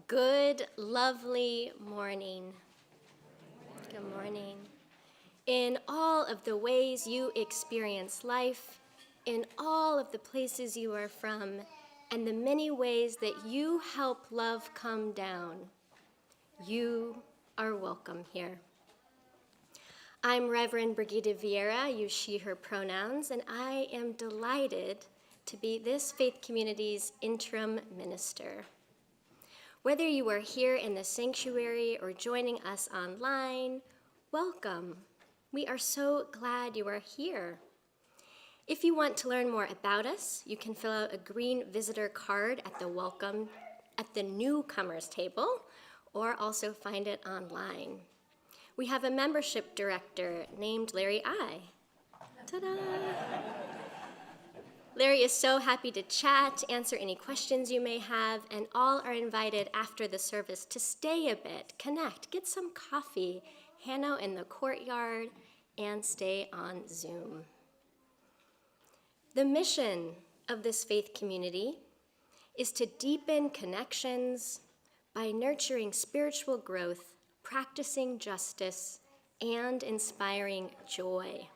Good, lovely morning. Good morning. In all of the ways you experience life, in all of the places you are from, and the many ways that you help love come down, you are welcome here. I'm Reverend Brigitta Vieyra, use she, her pronouns, and I am delighted to be this faith community's interim minister. Whether you are here in the sanctuary or joining us online, welcome. We are so glad you are here. If you want to learn more about us, you can fill out a green visitor card at the newcomers table, or also find it online. We have a membership director named Larry I. Ta-da! Larry is so happy to chat, answer any questions you may have, and all are invited after the service to stay a bit, connect, get some coffee, hang out in the courtyard, and stay on Zoom. The mission of this faith community is to deepen connections by nurturing spiritual growth, practicing justice, and inspiring joy.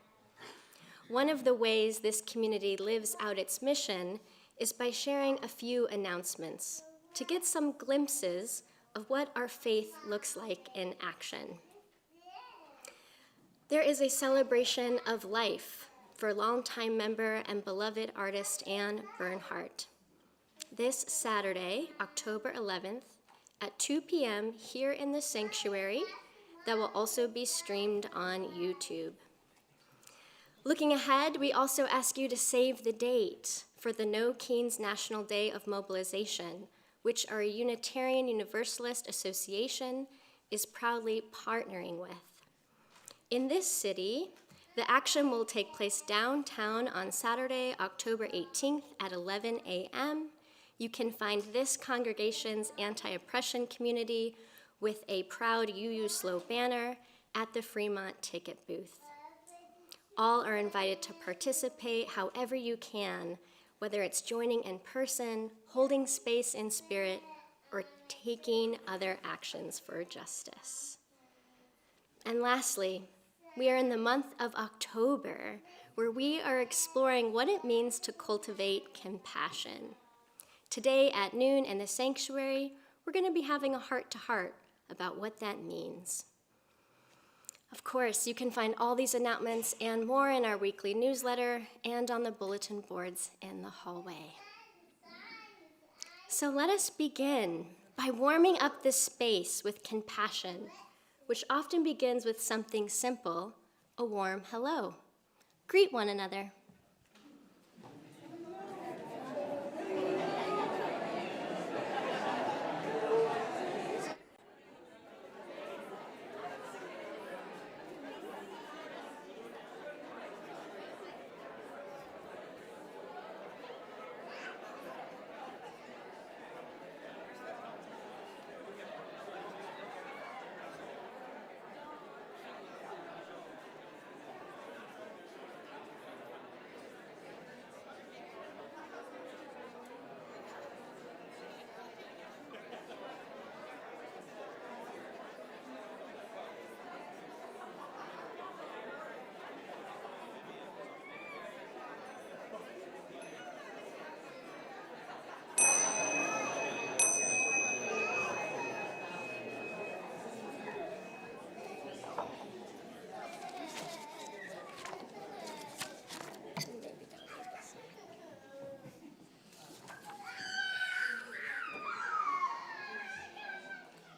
One of the ways this community lives out its mission is by sharing a few announcements to get some glimpses of what our faith looks like in action. There is a celebration of life for longtime member and beloved artist Anne Bernhardt. This Saturday, October 11th, at 2 p.m. here in the sanctuary, that will also be streamed on YouTube. Looking ahead, we also ask you to save the date for the No Keynes National Day of Mobilization, which our Unitarian Universalist Association is proudly partnering with. In this city, the action will take place downtown on Saturday, October 18th at 11 a.m. You can find this congregation's anti-oppression community with a proud UUSLO banner at the Fremont ticket booth. All are invited to participate however you can, whether it's joining in person, holding space in spirit, or taking other actions for justice. And lastly, we are in the month of October, where we are exploring what it means to cultivate compassion. Today at noon in the sanctuary, we're going to be having a heart-to-heart about what that means. Of course, you can find all these announcements and more in our weekly newsletter and on the bulletin boards in the hallway. So let us begin by warming up this space with compassion, which often begins with something simple, a warm hello. Greet one another.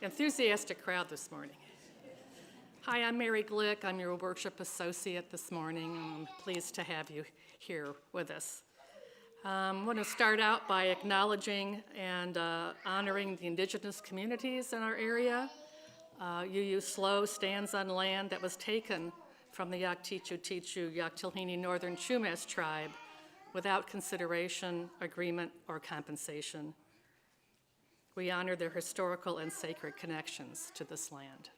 Enthusiastic crowd this morning. Hi, I'm Mary Glick. I'm your worship associate this morning. I'm pleased to have you here with us. I want to start out by acknowledging and honoring the indigenous communities in our area. UUSLO stands on land that was taken from the Yaktichu Yaktilhini Northern Chumash tribe without consideration, agreement, or compensation. We honor their historical and sacred connections to this land.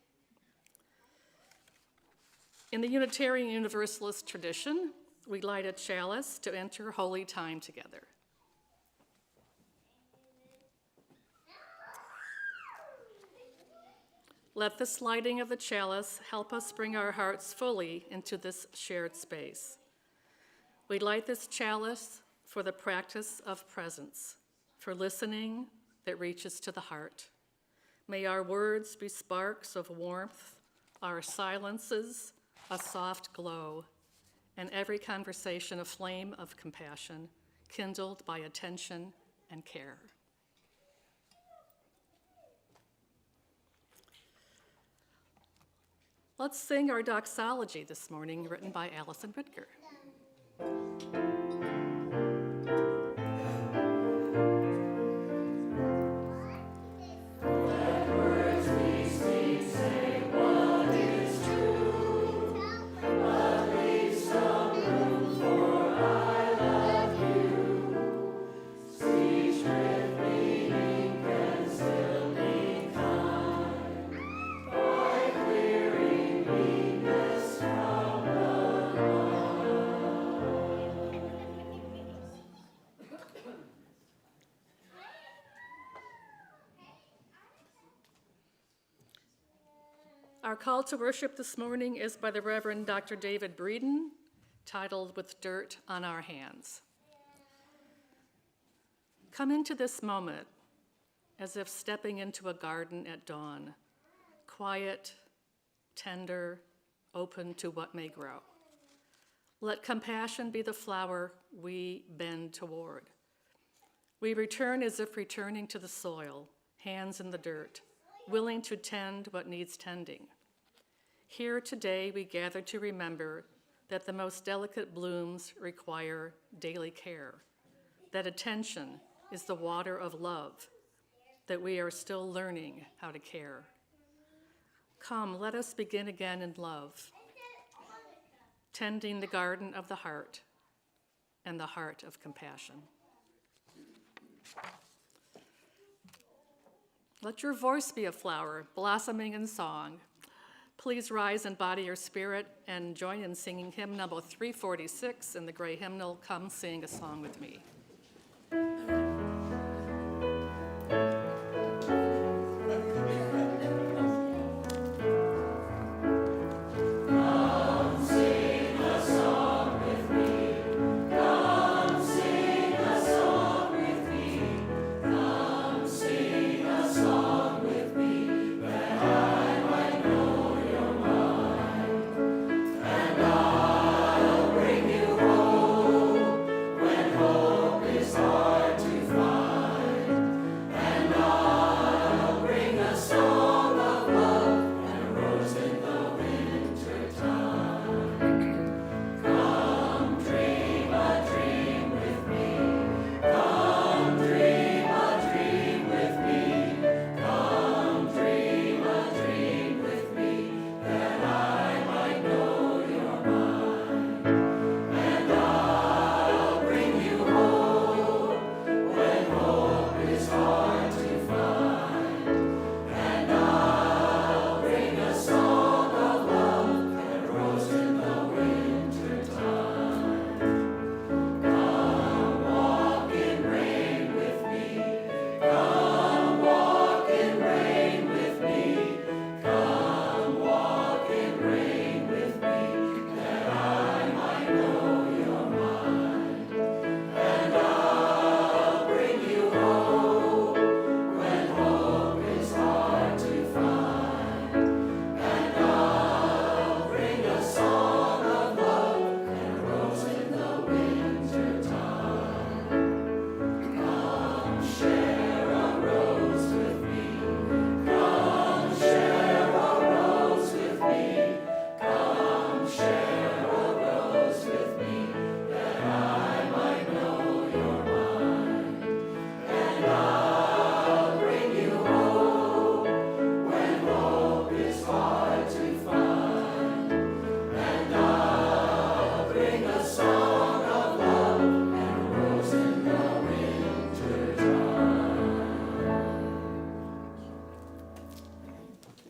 In the Unitarian Universalist tradition, we light a chalice to enter holy time together. Let this lighting of the chalice help us bring our hearts fully into this shared space. We light this chalice for the practice of presence, for listening that reaches to the heart. May our words be sparks of warmth, our silences a soft glow, and every conversation a flame of compassion, kindled by attention and care. Let's sing our doxology this morning, written by Allison Ritger. Our call to worship this morning is by the Reverend Dr. David Breeden, titled With Dirt on Our Hands. Come into this moment as if stepping into a garden at dawn, quiet, tender, open to what may grow. Let compassion be the flower we bend toward. We return as if returning to the soil, hands in the dirt, willing to tend what needs tending. Here today we gather to remember that the most delicate blooms require daily care, that attention is the water of love, that we are still learning how to care. Come, let us begin again in love, tending the garden of the heart and the heart of compassion. Let your voice be a flower, blossoming in song. Please rise and body your spirit and join in singing hymn number 346 in the gray hymnal, Come Sing a Song with Me.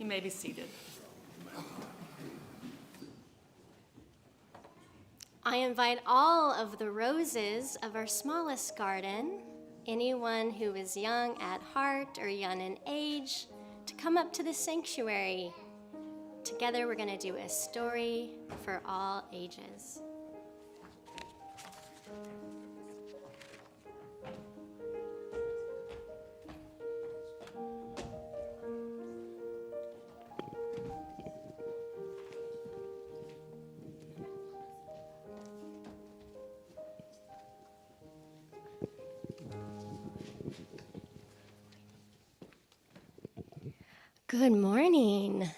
May be seated. I invite all of the roses of our smallest garden, anyone who is young at heart or young in age, to come up to the sanctuary. Together we're going to do a story for all ages. Good morning.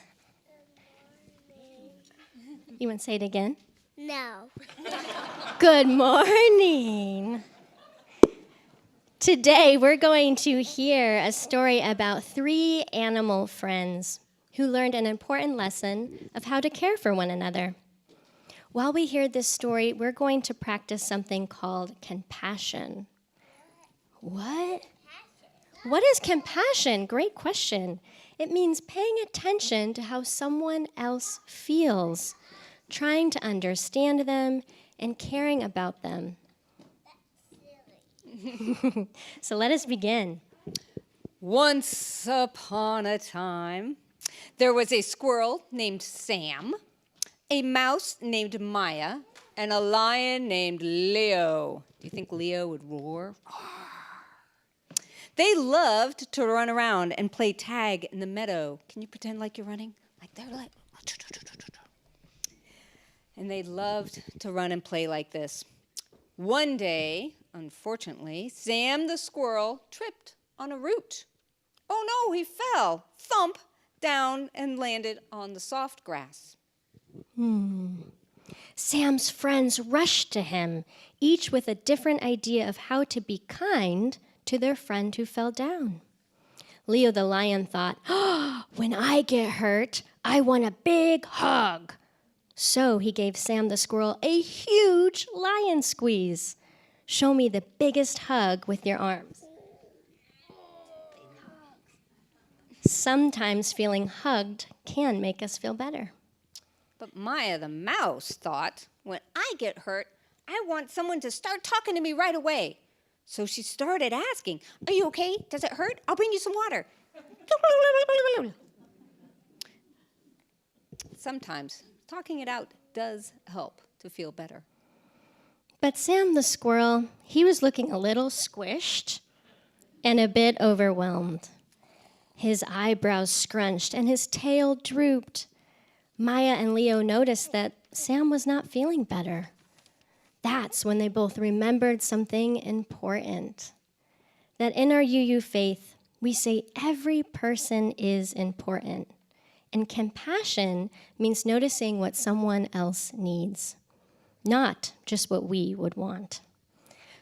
You want to say it again? No. Good morning. Today we're going to hear a story about 3 animal friends who learned an important lesson of how to care for one another. While we hear this story, we're going to practice something called compassion. What? What is compassion? Great question. It means paying attention to how someone else feels, trying to understand them, and caring about them. So let us begin. Once upon a time, there was a squirrel named Sam, a mouse named Maya, and a lion named Leo. Do you think Leo would roar? They loved to run around and play tag in the meadow. Can you pretend like you're running? Like they're like. and they loved to run and play like this. One day, unfortunately, Sam the squirrel tripped on a root. Oh no, he fell, thump, down and landed on the soft grass. Sam's friends rushed to him, each with a different idea of how to be kind to their friend who fell down. Leo the lion thought, "Oh, when I get hurt, I want a big hug." So he gave Sam the squirrel a huge lion squeeze. "Show me the biggest hug with your arms." Sometimes feeling hugged can make us feel better. But Maya the mouse thought, when I get hurt, I want someone to start talking to me right away. So she started asking, "Are you okay? Does it hurt? I'll bring you some water." Sometimes talking it out does help to feel better. But Sam the squirrel, he was looking a little squished and a bit overwhelmed. His eyebrows scrunched and his tail drooped. Maya and Leo noticed that Sam was not feeling better. That's when they both remembered something important. That in our UU faith, we say every person is important. And compassion means noticing what someone else needs, not just what we would want.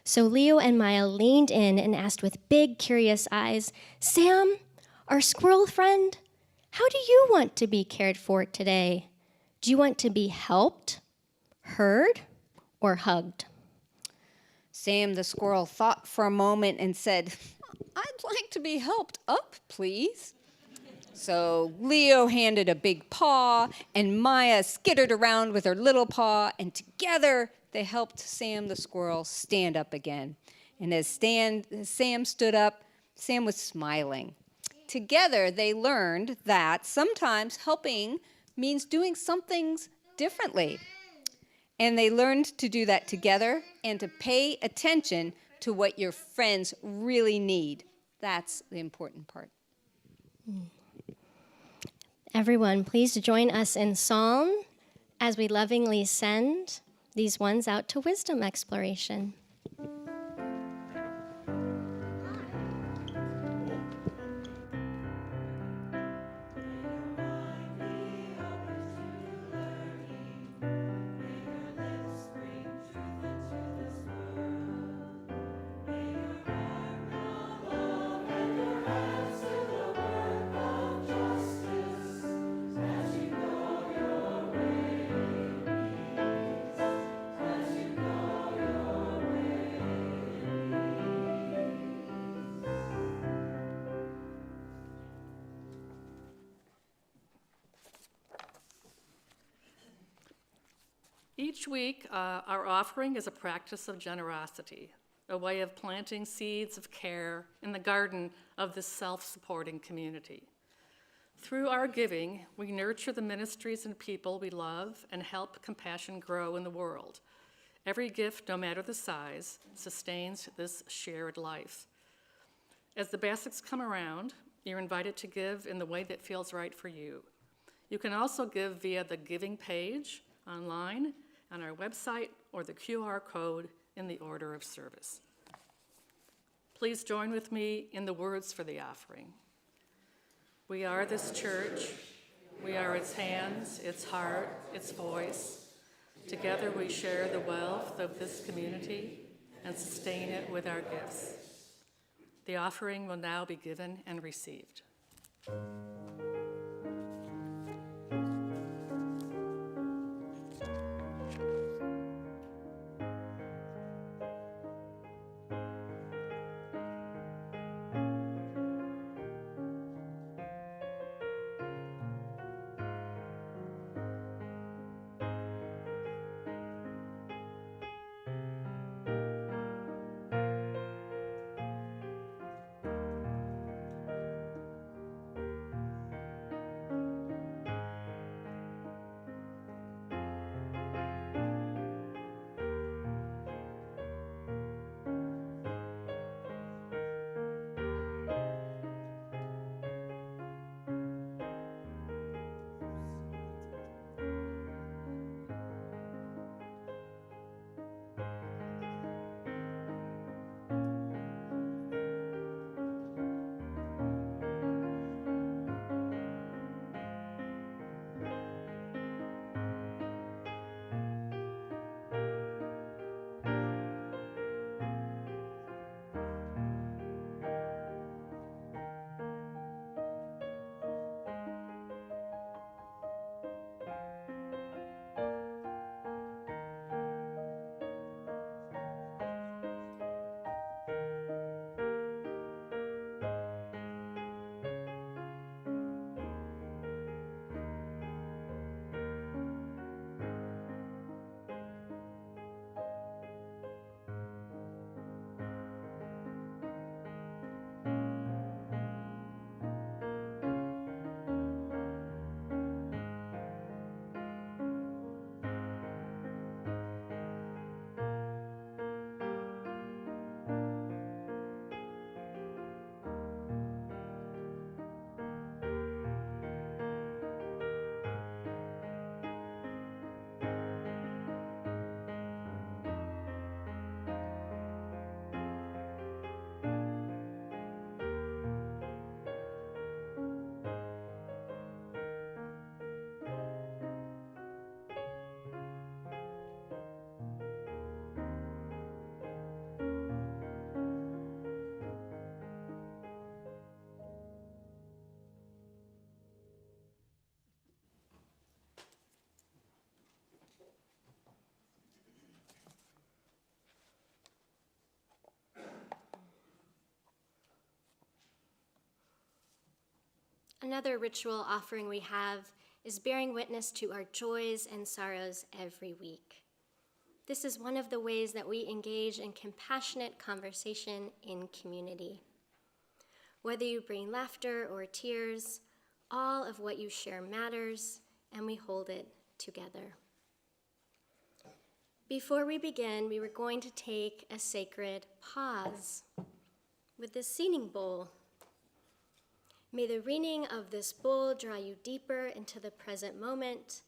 So Leo and Maya leaned in and asked with big, curious eyes, "Sam, our squirrel friend, how do you want to be cared for today? Do you want to be helped, heard, or hugged?" Sam the squirrel thought for a moment and said, "I'd like to be helped up, please." So Leo handed a big paw, and Maya skittered around with her little paw, and together they helped Sam the squirrel stand up again. And as Sam stood up, Sam was smiling. Together they learned that sometimes helping means doing some things differently. And they learned to do that together and to pay attention to what your friends really need. That's the important part. Everyone, please join us in psalm as we lovingly send these ones out to wisdom exploration. Each week, our offering is a practice of generosity, a way of planting seeds of care in the garden of this self-supporting community. Through our giving, we nurture the ministries and people we love and help compassion grow in the world. Every gift, no matter the size, sustains this shared life. As the baskets come around, you're invited to give in the way that feels right for you. You can also give via the giving page online, on our website, or the QR code in the order of service. Please join with me in the words for the offering. We are this church. We are its hands, its heart, its voice. Together we share the wealth of this community and sustain it with our gifts. The offering will now be given and received. Another ritual offering we have is bearing witness to our joys and sorrows every week. This is one of the ways that we engage in compassionate conversation in community. Whether you bring laughter or tears, all of what you share matters, and we hold it together. Before we begin, we were going to take a sacred pause with the singing bowl. May the ringing of this bowl draw you deeper into the present moment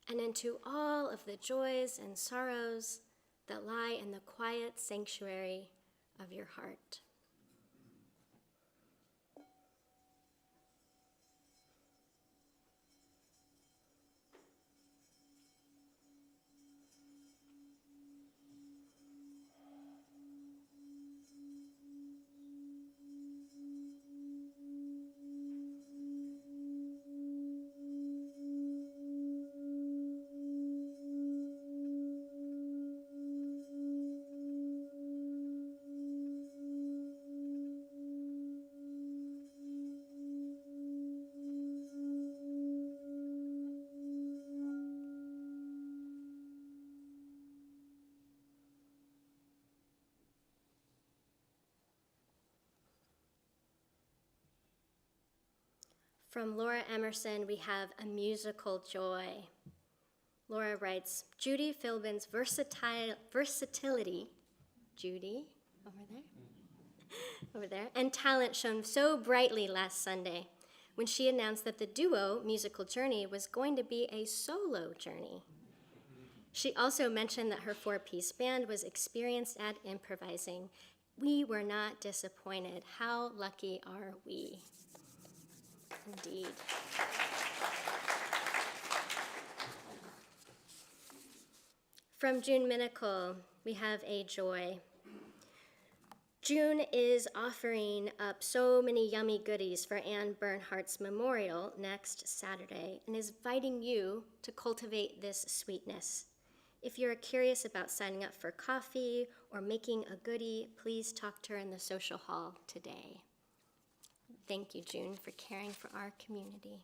and into all of the joys and sorrows that lie in the quiet sanctuary of your heart. From Laura Emerson, we have A Musical Joy. Laura writes, Judy Philbin's versatility, Judy, over there, and talent shone so brightly last Sunday when she announced that the duo musical journey was going to be a solo journey. She also mentioned that her four-piece band was experienced at improvising. We were not disappointed. How lucky are we? Indeed. From June Minicle, we have a joy. June is offering up so many yummy goodies for Anne Bernhardt's memorial next Saturday and is inviting you to cultivate this sweetness. If you're curious about signing up for coffee or making a goodie, please talk to her in the social hall today. Thank you, June, for caring for our community.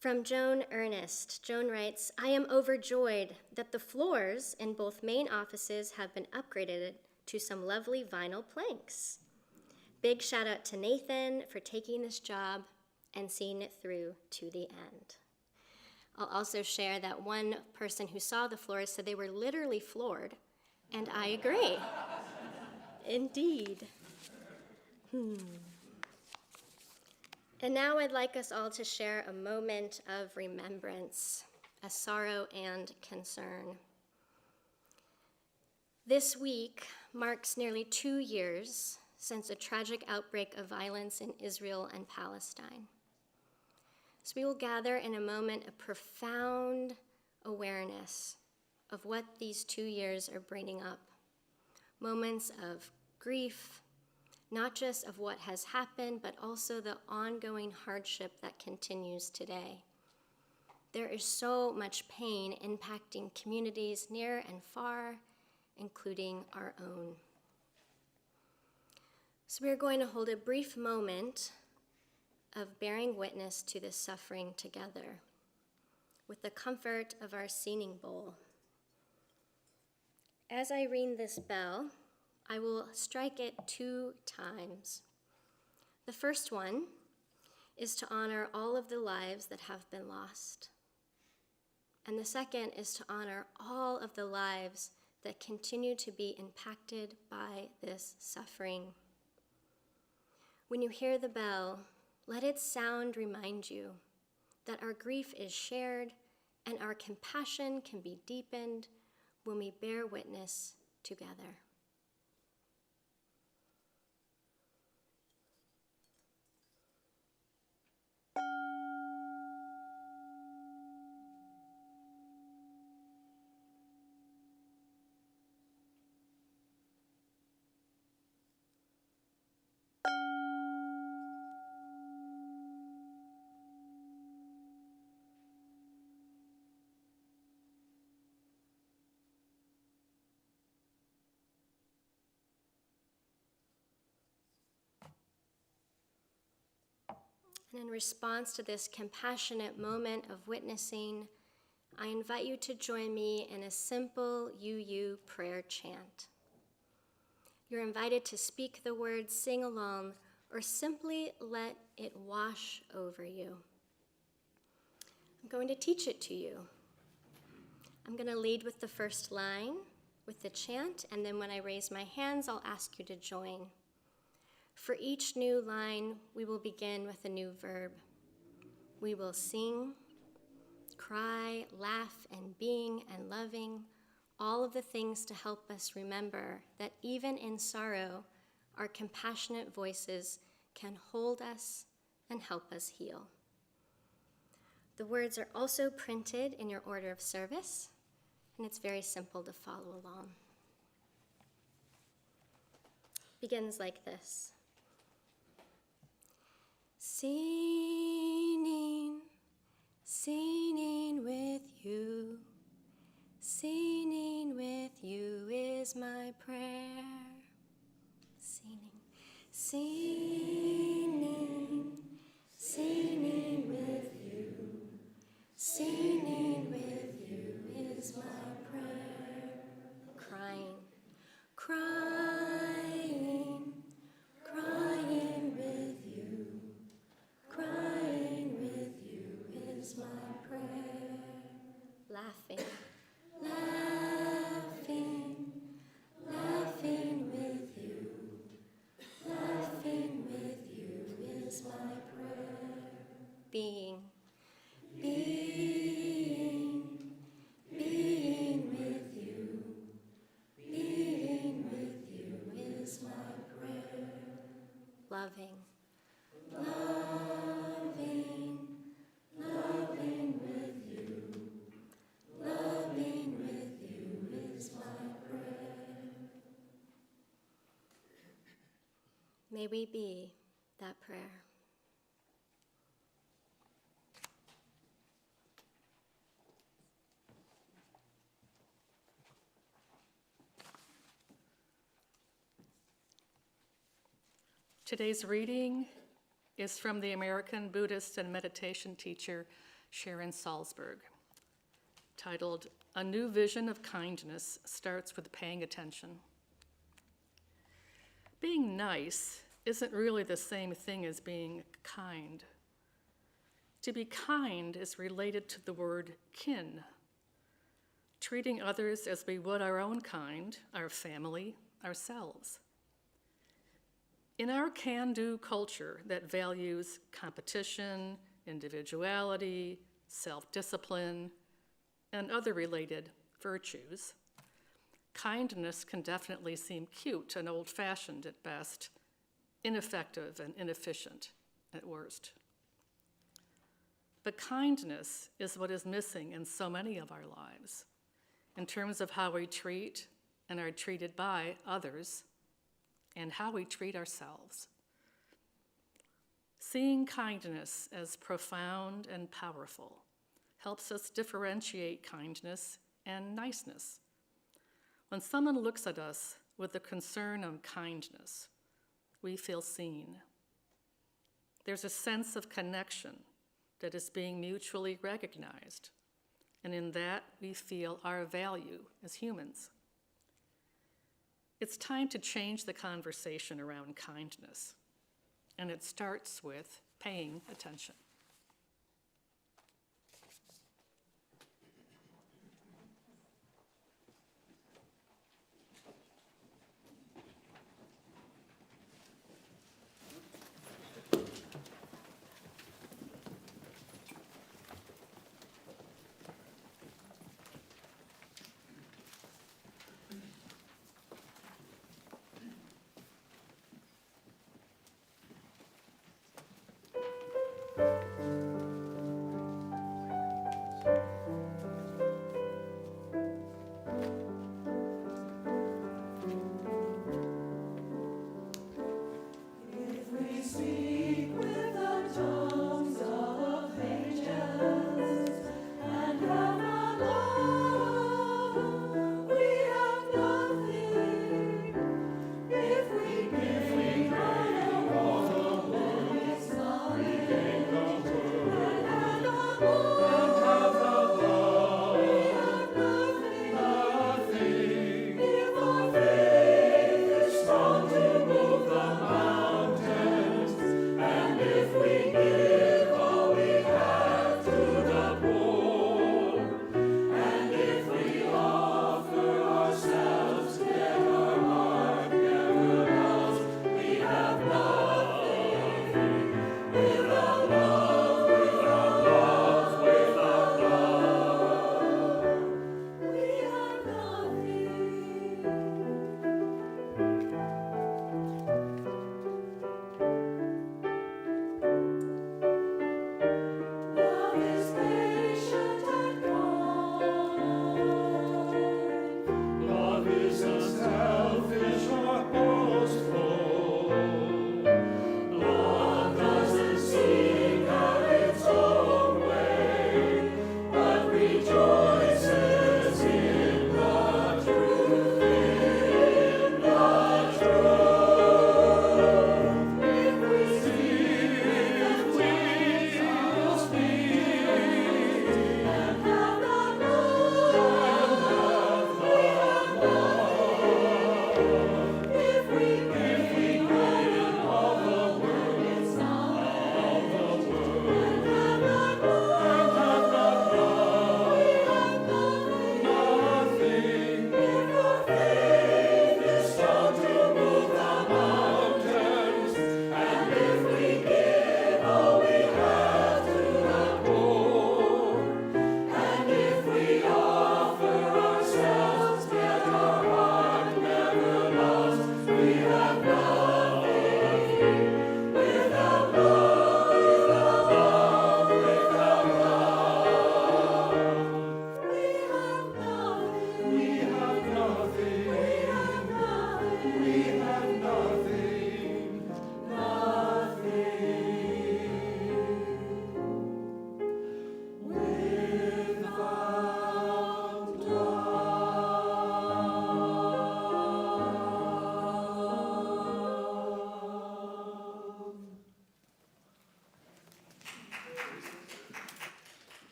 From Joan Ernest, Joan writes, I am overjoyed that the floors in both main offices have been upgraded to some lovely vinyl planks. Big shout out to Nathan for taking this job and seeing it through to the end. I'll also share that one person who saw the floors said they were literally floored, and I agree. Indeed. And now I'd like us all to share a moment of remembrance, a sorrow and concern. This week marks nearly 2 years since a tragic outbreak of violence in Israel and Palestine. So we will gather in a moment of profound awareness of what these 2 years are bringing up. Moments of grief, not just of what has happened, but also the ongoing hardship that continues today. There is so much pain impacting communities near and far, including our own. So we are going to hold a brief moment of bearing witness to this suffering together with the comfort of our singing bowl. As I ring this bell, I will strike it 2 times. The first one is to honor all of the lives that have been lost. And the second is to honor all of the lives that continue to be impacted by this suffering. When you hear the bell, let its sound remind you that our grief is shared and our compassion can be deepened when we bear witness together. And in response to this compassionate moment of witnessing, I invite you to join me in a simple UU prayer chant. You're invited to speak the words, sing along, or simply let it wash over you. I'm going to teach it to you. I'm going to lead with the first line, with the chant, and then when I raise my hands, I'll ask you to join. For each new line, we will begin with a new verb. We will sing, cry, laugh, and being and loving, all of the things to help us remember that even in sorrow, our compassionate voices can hold us and help us heal. The words are also printed in your order of service, and it's very simple to follow along. Begins like this. Singing, singing with you, singing with you is my prayer. Singing, singing, singing with you, singing with you is my prayer. Crying, crying, crying with you, crying with you is my prayer. Laughing, laughing, laughing with you, laughing with you is my prayer. Being, being, being with you, being with you is my prayer. Loving, loving, loving with you, loving with you is my prayer. May we be that prayer. Today's reading is from the American Buddhist and meditation teacher Sharon Salzberg, titled, "A New Vision of Kindness Starts with Paying Attention." Being nice isn't really the same thing as being kind. To be kind is related to the word kin, treating others as we would our own kind, our family, ourselves. In our can-do culture that values competition, individuality, self-discipline, and other related virtues, kindness can definitely seem cute and old-fashioned at best, ineffective and inefficient at worst. But kindness is what is missing in so many of our lives, in terms of how we treat and are treated by others, and how we treat ourselves. Seeing kindness as profound and powerful helps us differentiate kindness and niceness. When someone looks at us with a concern of kindness, we feel seen. There's a sense of connection that is being mutually recognized, and in that we feel our value as humans. It's time to change the conversation around kindness, and it starts with paying attention.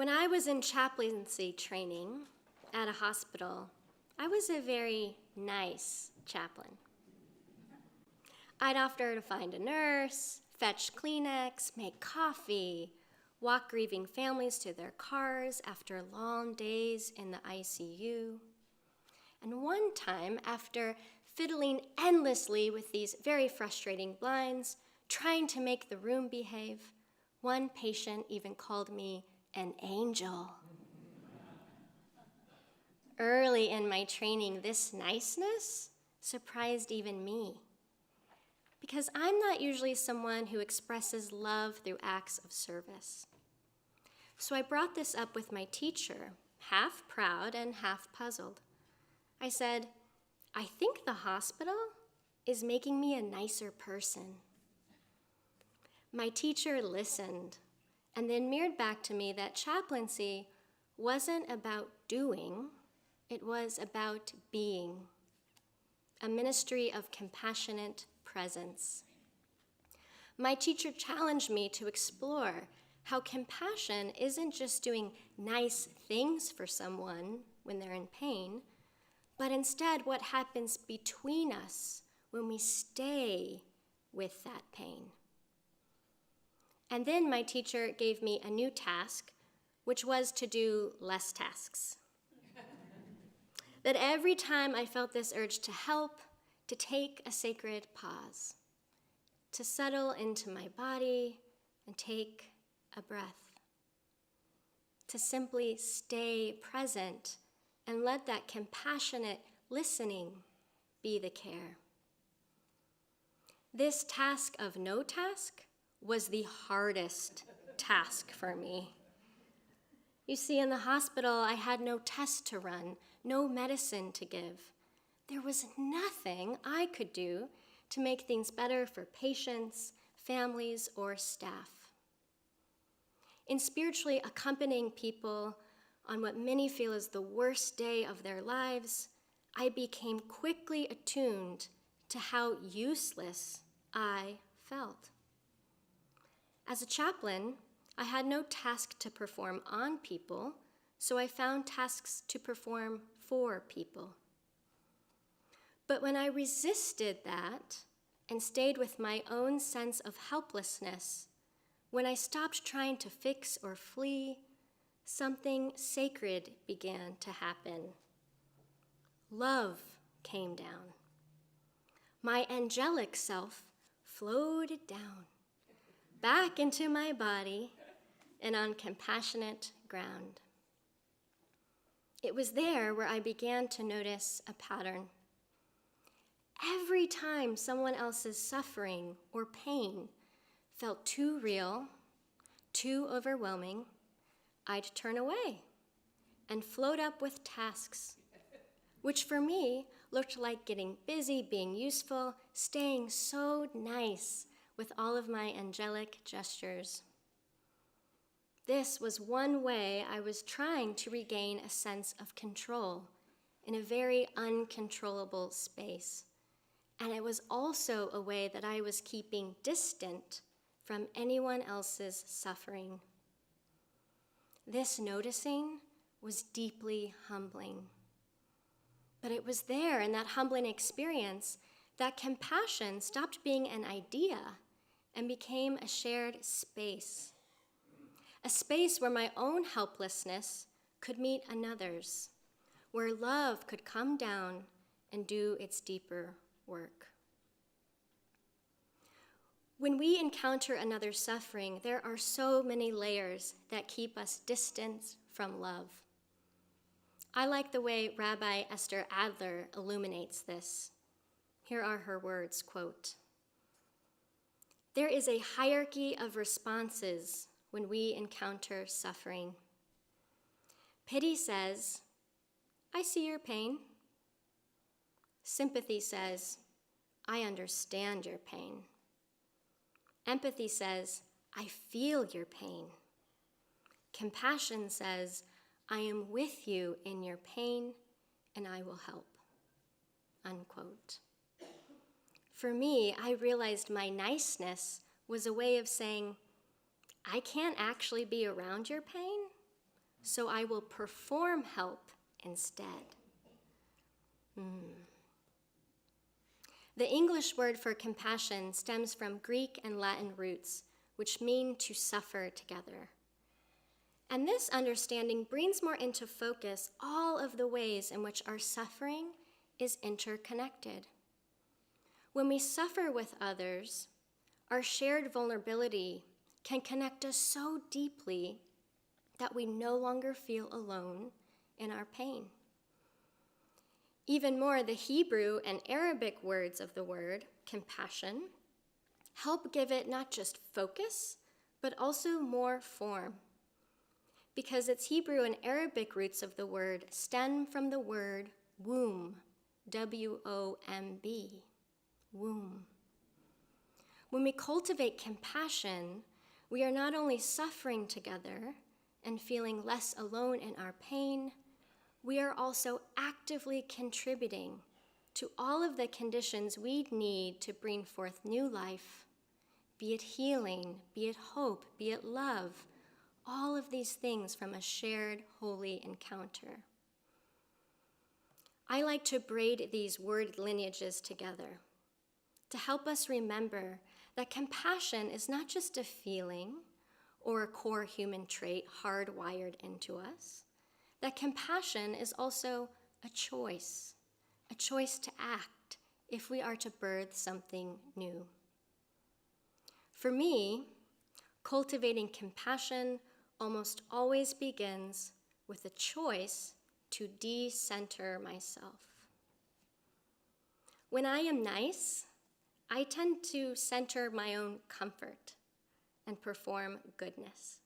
When I was in chaplaincy training at a hospital, I was a very nice chaplain. I'd offer to find a nurse, fetch Kleenex, make coffee, walk grieving families to their cars after long days in the ICU. And one time, after fiddling endlessly with these very frustrating blinds, trying to make the room behave, one patient even called me an angel. Early in my training, this niceness surprised even me, because I'm not usually someone who expresses love through acts of service. So I brought this up with my teacher, half proud and half puzzled. I said, "I think the hospital is making me a nicer person." My teacher listened and then mirrored back to me that chaplaincy wasn't about doing, it was about being, a ministry of compassionate presence. My teacher challenged me to explore how compassion isn't just doing nice things for someone when they're in pain, but instead what happens between us when we stay with that pain. And then my teacher gave me a new task, which was to do less tasks. That every time I felt this urge to help, to take a sacred pause, to settle into my body and take a breath, to simply stay present and let that compassionate listening be the care. This task of no task was the hardest task for me. You see, in the hospital, I had no test to run, no medicine to give. There was nothing I could do to make things better for patients, families, or staff. In spiritually accompanying people on what many feel is the worst day of their lives, I became quickly attuned to how useless I felt. As a chaplain, I had no task to perform on people, so I found tasks to perform for people. But when I resisted that and stayed with my own sense of helplessness, when I stopped trying to fix or flee, something sacred began to happen. Love came down. My angelic self floated down, back into my body and on compassionate ground. It was there where I began to notice a pattern. Every time someone else's suffering or pain felt too real, too overwhelming, I'd turn away and float up with tasks, which for me looked like getting busy, being useful, staying so nice with all of my angelic gestures. This was one way I was trying to regain a sense of control in a very uncontrollable space. And it was also a way that I was keeping distant from anyone else's suffering. This noticing was deeply humbling. But it was there in that humbling experience that compassion stopped being an idea and became a shared space. A space where my own helplessness could meet another's, where love could come down and do its deeper work. When we encounter another's suffering, there are so many layers that keep us distant from love. I like the way Rabbi Esther Adler illuminates this. Here are her words, quote, "There is a hierarchy of responses when we encounter suffering. Pity says, 'I see your pain.' Sympathy says, 'I understand your pain.' Empathy says, 'I feel your pain.' Compassion says, 'I am with you in your pain and I will help.'" Unquote. For me, I realized my niceness was a way of saying, I can't actually be around your pain, so I will perform help instead. The English word for compassion stems from Greek and Latin roots, which mean to suffer together. And this understanding brings more into focus all of the ways in which our suffering is interconnected. When we suffer with others, our shared vulnerability can connect us so deeply that we no longer feel alone in our pain. Even more, the Hebrew and Arabic words of the word, compassion, help give it not just focus, but also more form. Because its Hebrew and Arabic roots of the word stem from the word womb, W-O-M-B, womb. When we cultivate compassion, we are not only suffering together and feeling less alone in our pain, we are also actively contributing to all of the conditions we need to bring forth new life, be it healing, be it hope, be it love, all of these things from a shared holy encounter. I like to braid these word lineages together to help us remember that compassion is not just a feeling or a core human trait hardwired into us, that compassion is also a choice to act if we are to birth something new. For me, cultivating compassion almost always begins with a choice to de-center myself. When I am nice, I tend to center my own comfort and perform goodness.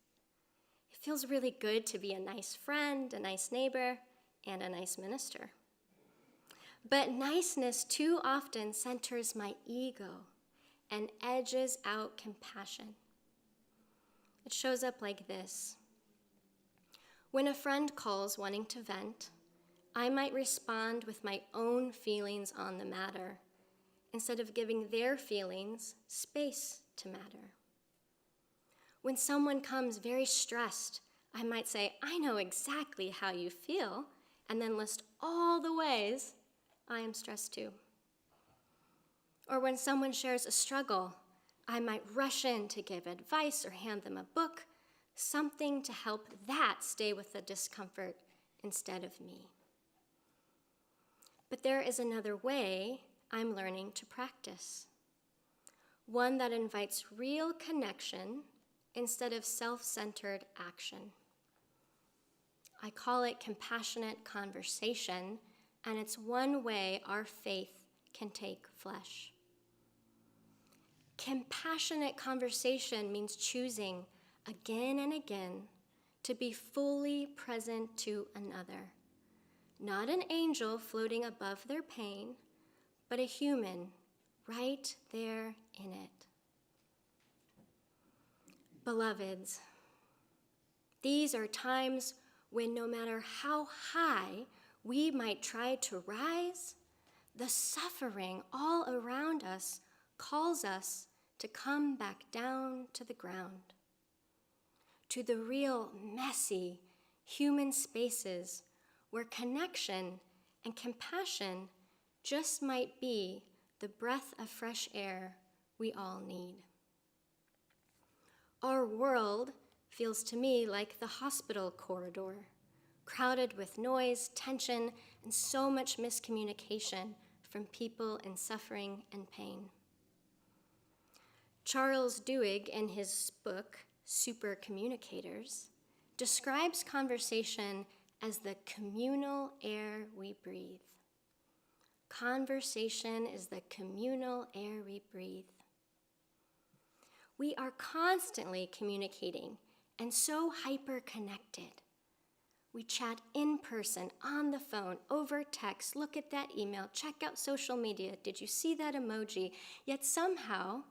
It feels really good to be a nice friend, a nice neighbor, and a nice minister. But niceness too often centers my ego and edges out compassion. It shows up like this. When a friend calls wanting to vent, I might respond with my own feelings on the matter, instead of giving their feelings space to matter. When someone comes very stressed, I might say, I know exactly how you feel, and then list all the ways I am stressed too. Or when someone shares a struggle, I might rush in to give advice or hand them a book, something to help that stay with the discomfort instead of me. But there is another way I'm learning to practice, one that invites real connection instead of self-centered action. I call it compassionate conversation, and it's one way our faith can take flesh. Compassionate conversation means choosing again and again to be fully present to another. Not an angel floating above their pain, but a human right there in it. Beloveds, these are times when no matter how high we might try to rise, the suffering all around us calls us to come back down to the ground, to the real messy human spaces where connection and compassion just might be the breath of fresh air we all need. Our world feels to me like the hospital corridor, crowded with noise, tension, and so much miscommunication from people in suffering and pain. Charles Duhigg, in his book, Super Communicators, describes conversation as the communal air we breathe. Conversation is the communal air we breathe. We are constantly communicating and so hyper-connected. We chat in person, on the phone, over text, look at that email, check out social media, did you see that emoji? Yet somehow,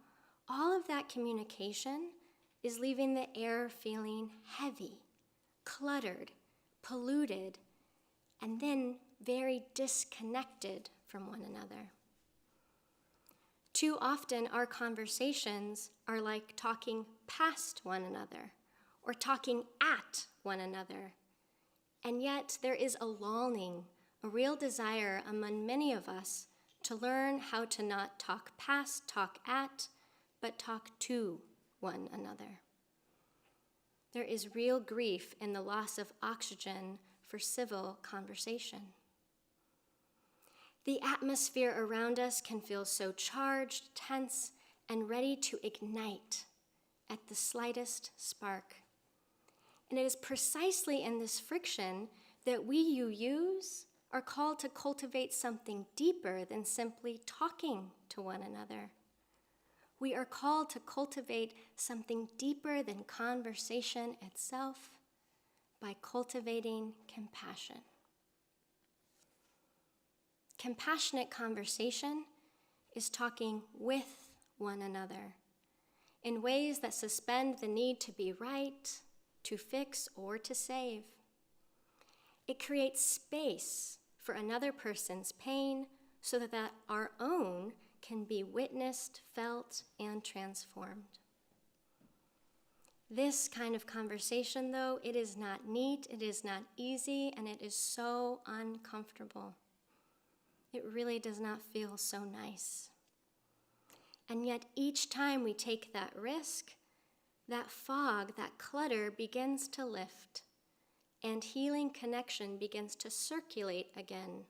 all of that communication is leaving the air feeling heavy, cluttered, polluted, and then very disconnected from one another. Too often, our conversations are like talking past one another or talking at one another And yet there is a longing, a real desire among many of us to learn how to not talk past, talk at, but talk to one another. There is real grief in the loss of oxygen for civil conversation. The atmosphere around us can feel so charged, tense, and ready to ignite at the slightest spark. And it is precisely in this friction that we UUs are called to cultivate something deeper than simply talking to one another. We are called to cultivate something deeper than conversation itself by cultivating compassion. Compassionate conversation is talking with one another in ways that suspend the need to be right, to fix, or to save. It creates space for another person's pain so that our own can be witnessed, felt, and transformed. This kind of conversation, though, it is not neat, it is not easy, and it is so uncomfortable. It really does not feel so nice. And yet each time we take that risk, that fog, that clutter begins to lift, and healing connection begins to circulate again,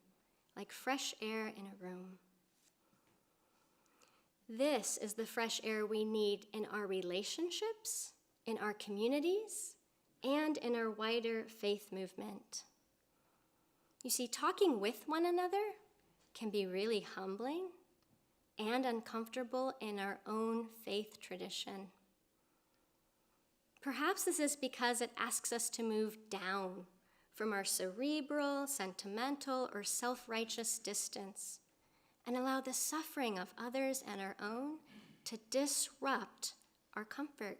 like fresh air in a room. This is the fresh air we need in our relationships, in our communities, and in our wider faith movement. You see, talking with one another can be really humbling and uncomfortable in our own faith tradition. Perhaps this is because it asks us to move down from our cerebral, sentimental, or self-righteous distance and allow the suffering of others and our own to disrupt our comfort.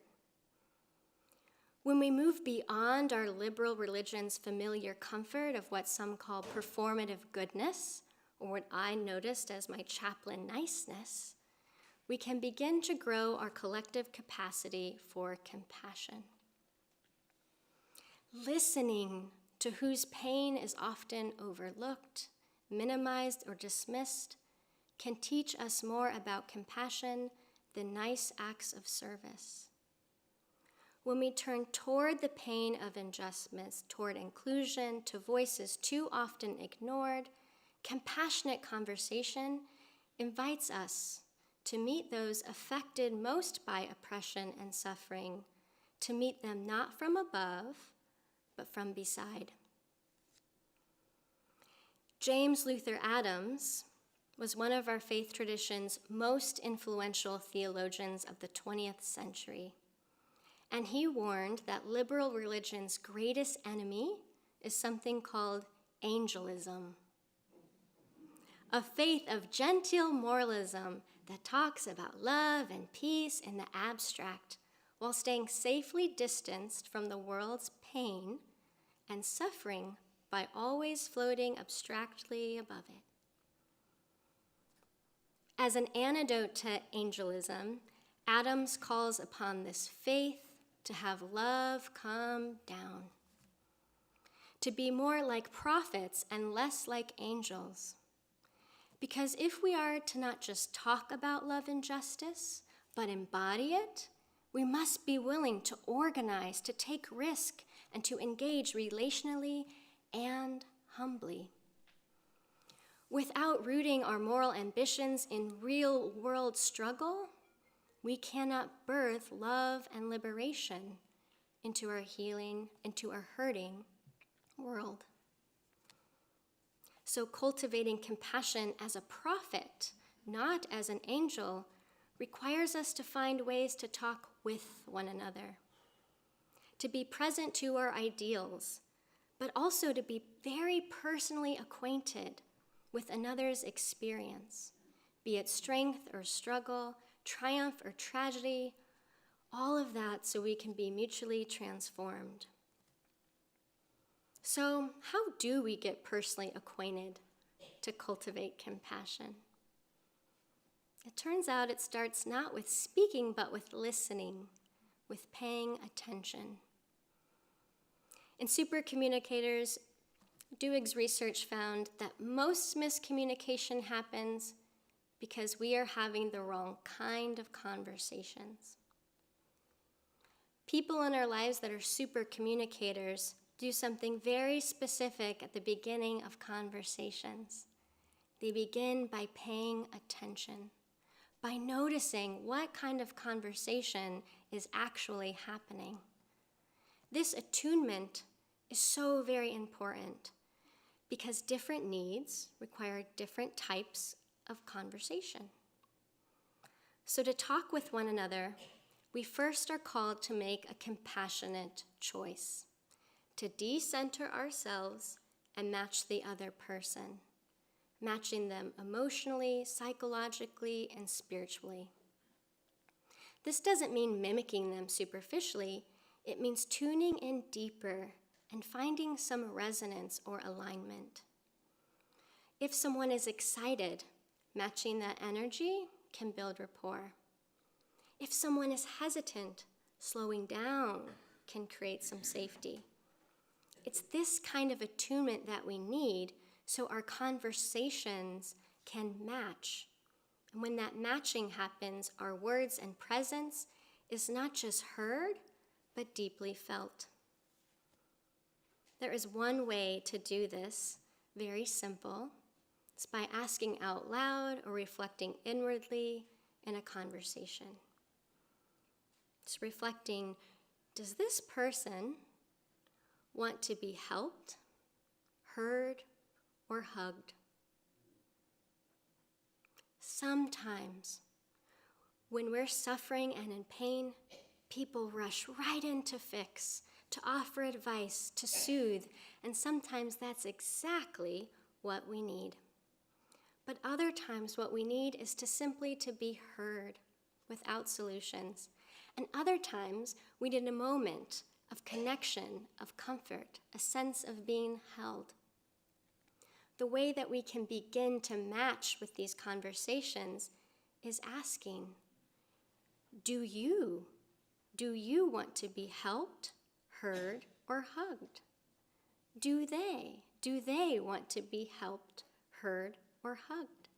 When we move beyond our liberal religion's familiar comfort of what some call performative goodness, or what I noticed as my chaplain niceness, we can begin to grow our collective capacity for compassion. Listening to whose pain is often overlooked, minimized, or dismissed can teach us more about compassion than nice acts of service. When we turn toward the pain of injustice, toward inclusion, to voices too often ignored, compassionate conversation invites us to meet those affected most by oppression and suffering, to meet them not from above, but from beside. James Luther Adams was one of our faith tradition's most influential theologians of the 20th century. And he warned that liberal religion's greatest enemy is something called angelism, a faith of genteel moralism that talks about love and peace in the abstract while staying safely distanced from the world's pain and suffering by always floating abstractly above it. As an antidote to angelism, Adams calls upon this faith to have love come down, to be more like prophets and less like angels. Because if we are to not just talk about love and justice, but embody it, we must be willing to organize, to take risk, and to engage relationally and humbly. Without rooting our moral ambitions in real-world struggle, we cannot birth love and liberation into our healing, into our hurting world. So cultivating compassion as a prophet, not as an angel, requires us to find ways to talk with one another, to be present to our ideals, but also to be very personally acquainted with another's experience, be it strength or struggle, triumph or tragedy, all of that so we can be mutually transformed. So how do we get personally acquainted to cultivate compassion? It turns out it starts not with speaking, but with listening, with paying attention. In Super Communicators, Duhigg's research found that most miscommunication happens because we are having the wrong kind of conversations. People in our lives that are super communicators do something very specific at the beginning of conversations. They begin by paying attention, by noticing what kind of conversation is actually happening. This attunement is so very important because different needs require different types of conversation. So to talk with one another, we first are called to make a compassionate choice, to decenter ourselves and match the other person, matching them emotionally, psychologically, and spiritually. This doesn't mean mimicking them superficially. It means tuning in deeper and finding some resonance or alignment. If someone is excited, matching that energy can build rapport. If someone is hesitant, slowing down can create some safety. It's this kind of attunement that we need so our conversations can match. And when that matching happens, our words and presence is not just heard, but deeply felt. There is one way to do this, very simple. It's by asking out loud or reflecting inwardly in a conversation. It's reflecting, does this person want to be helped, heard, or hugged? Sometimes, when we're suffering and in pain, people rush right in to fix, to offer advice, to soothe, and sometimes that's exactly what we need. But other times what we need is to simply to be heard without solutions. And other times we need a moment of connection, of comfort, a sense of being held. The way that we can begin to match with these conversations is asking, do you want to be helped, heard, or hugged? Do they want to be helped, heard, or hugged?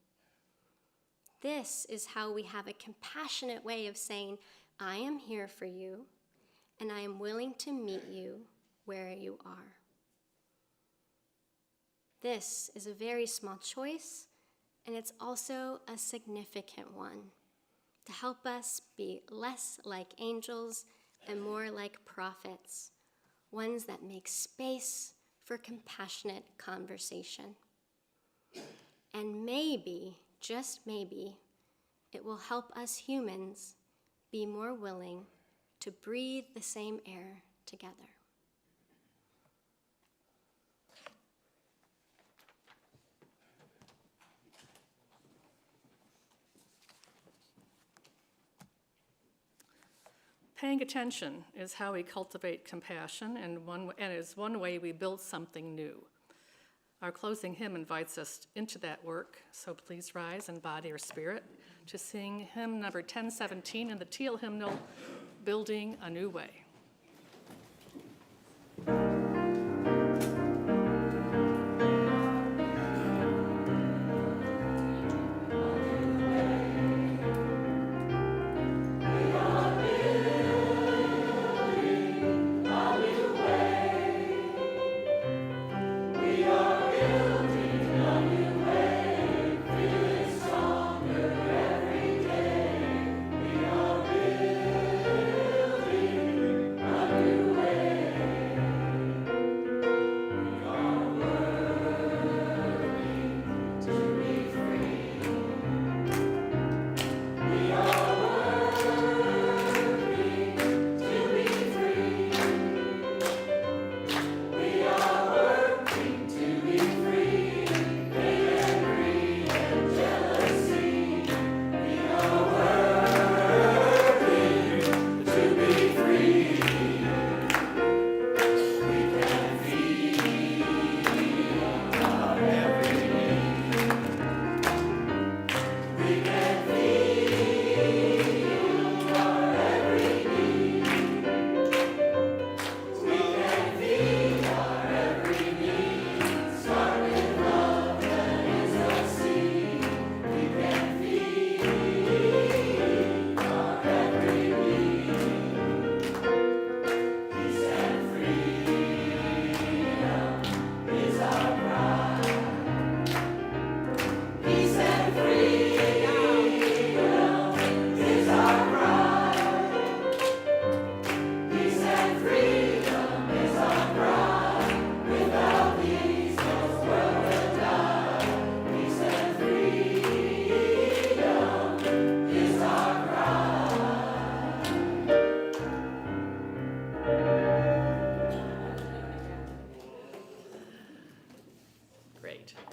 This is how we have a compassionate way of saying, I am here for you, and I am willing to meet you where you are. This is a very small choice, and it's also a significant one to help us be less like angels and more like prophets, ones that make space for compassionate conversation. And maybe, just maybe, it will help us humans be more willing to breathe the same air together. Paying attention is how we cultivate compassion, and is one way we build something new. Our closing hymn invites us into that work, so please rise in body or spirit to sing hymn number 1017 in the Teal hymnal, Building a New Way.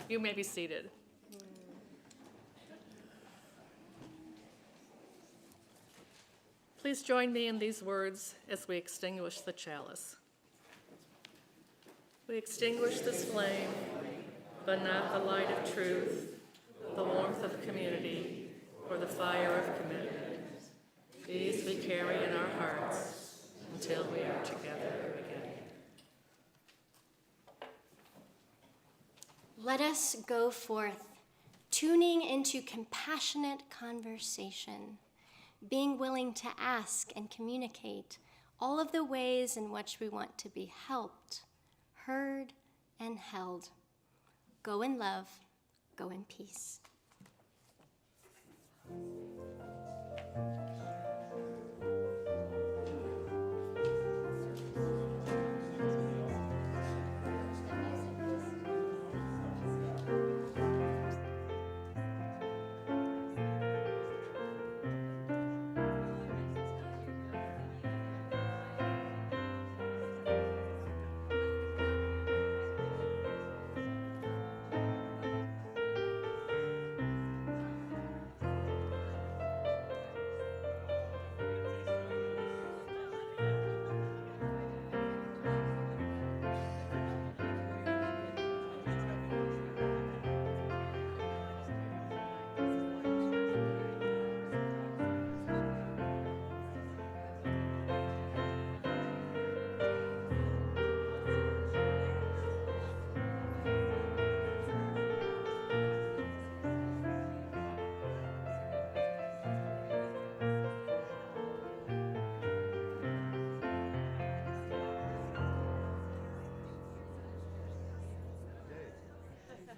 You may be seated. Please join me in these words as we extinguish the chalice. We extinguish this flame, but not the light of truth, the warmth of community, or the fire of commitment. These we carry in our hearts until we are together again. Let us go forth, tuning into compassionate conversation, being willing to ask and communicate all of the ways in which we want to be helped, heard, and held. Go in love, go in peace.